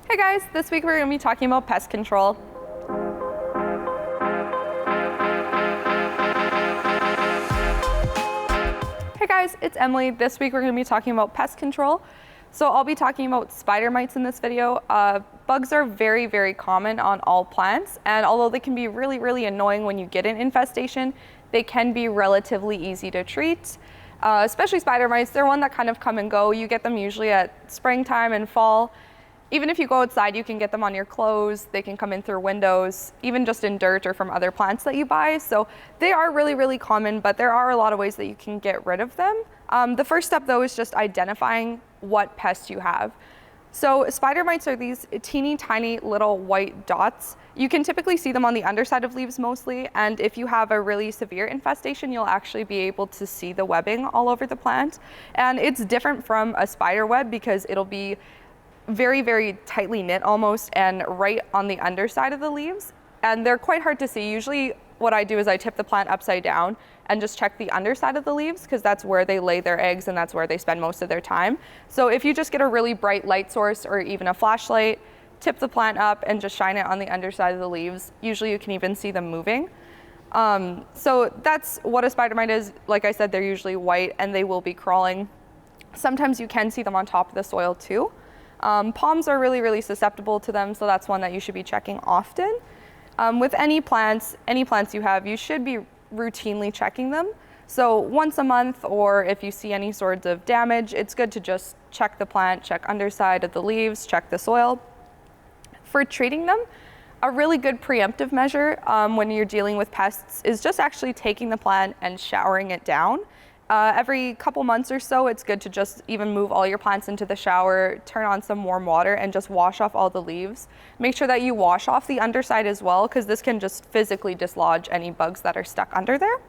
Hey guys, this week we're going to be talking about pest control. Hey guys, it's Emily. This week we're going to be talking about pest control. So I'll be talking about spider mites in this video. Bugs are very, very common on all plants, and although they can be really, really annoying when you get an infestation, they can be relatively easy to treat. Especially spider mites, they're one that kind of come and go. You get them usually at springtime and fall. Even if you go outside, you can get them on your clothes, they can come in through windows, even just in dirt or from other plants that you buy. So they are really, really common, but there are a lot of ways that you can get rid of them. The first step though is just identifying what pest you have. So spider mites are these teeny tiny little white dots. You can typically see them on the underside of leaves mostly, and if you have a really severe infestation, you'll actually be able to see the webbing all over the plant. And it's different from a spider web because it'll be very, very tightly knit almost and right on the underside of the leaves. And they're quite hard to see. Usually what I do is I tip the plant upside down and just check the underside of the leaves because that's where they lay their eggs and that's where they spend most of their time. So if you just get a really bright light source or even a flashlight, tip the plant up and just shine it on the underside of the leaves. Usually you can even see them moving. So that's what a spider mite is. Like I said, they're usually white and they will be crawling. Sometimes you can see them on top of the soil too. Palms are really, really susceptible to them, so that's one that you should be checking often. With any plants you have, you should be routinely checking them. So once a month, or if you see any sorts of damage, it's good to just check the plant, check underside of the leaves, check the soil. For treating them, a really good preemptive measure when you're dealing with pests is just actually taking the plant and showering it down. Every couple months or so, it's good to just even move all your plants into the shower, turn on some warm water, and just wash off all the leaves. Make sure that you wash off the underside as well, because this can just physically dislodge any bugs that are stuck under there.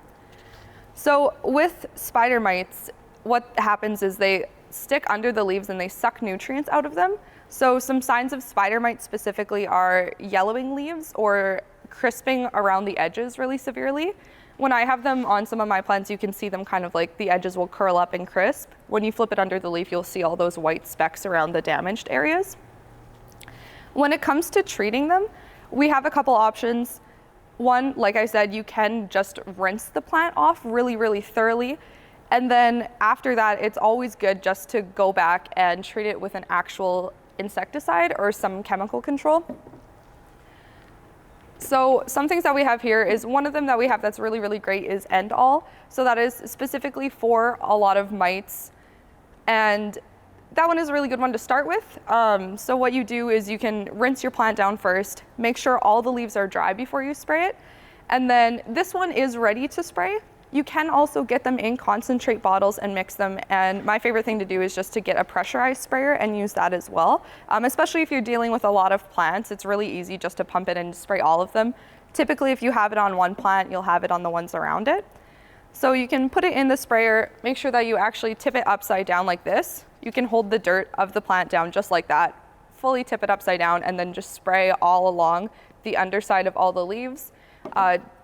So with spider mites, what happens is they stick under the leaves and they suck nutrients out of them. So some signs of spider mites specifically are yellowing leaves or crisping around the edges really severely. When I have them on some of my plants, you can see them kind of like the edges will curl up and crisp. When you flip it under the leaf, you'll see all those white specks around the damaged areas. When it comes to treating them, we have a couple options. One, like I said, you can just rinse the plant off really, really thoroughly. And then after that, it's always good just to go back and treat it with an actual insecticide or some chemical control. So some things that we have here is one of them that we have that's really, really great is Endall. So that is specifically for a lot of mites. And that one is a really good one to start with. So what you do is you can rinse your plant down first, make sure all the leaves are dry before you spray it. And then this one is ready to spray. You can also get them in concentrate bottles and mix them. And my favorite thing to do is just to get a pressurized sprayer and use that as well. Especially if you're dealing with a lot of plants, it's really easy just to pump it and spray all of them. Typically, if you have it on one plant, you'll have it on the ones around it. So you can put it in the sprayer, make sure that you actually tip it upside down like this. You can hold the dirt of the plant down just like that, fully tip it upside down, and then just spray all along the underside of all the leaves.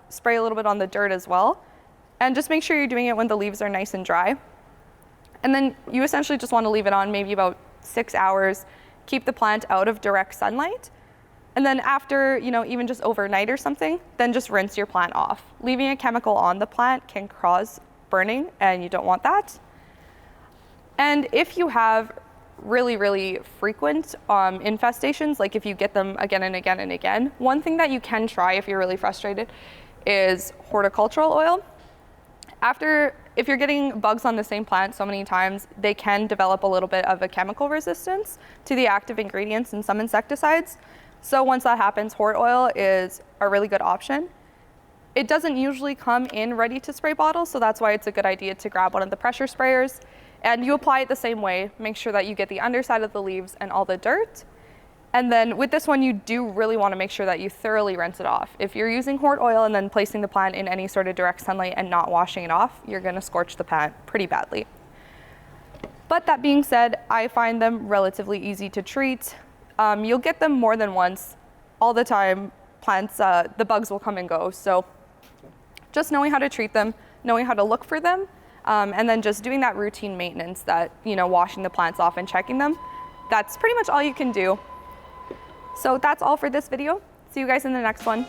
Spray a little bit on the dirt as well. And just make sure you're doing it when the leaves are nice and dry. And then you essentially just want to leave it on maybe about 6 hours, keep the plant out of direct sunlight. And then after, even just overnight or something, then just rinse your plant off. Leaving a chemical on the plant can cause burning, and you don't want that. And if you have really, really frequent infestations, like if you get them again and again and again, one thing that you can try if you're really frustrated is horticultural oil. If you're getting bugs on the same plant so many times, they can develop a little bit of a chemical resistance to the active ingredients in some insecticides. So once that happens, hort oil is a really good option. It doesn't usually come in ready to spray bottles, so that's why it's a good idea to grab one of the pressure sprayers. And you apply it the same way. Make sure that you get the underside of the leaves and all the dirt. And then with this one, you do really want to make sure that you thoroughly rinse it off. If you're using hort oil and then placing the plant in any sort of direct sunlight and not washing it off, you're going to scorch the plant pretty badly. But that being said, I find them relatively easy to treat. You'll get them more than once. All the time, plants, the bugs will come and go. So just knowing how to treat them, knowing how to look for them, and then just doing that routine maintenance that, washing the plants off and checking them, that's pretty much all you can do. So that's all for this video. See you guys in the next one.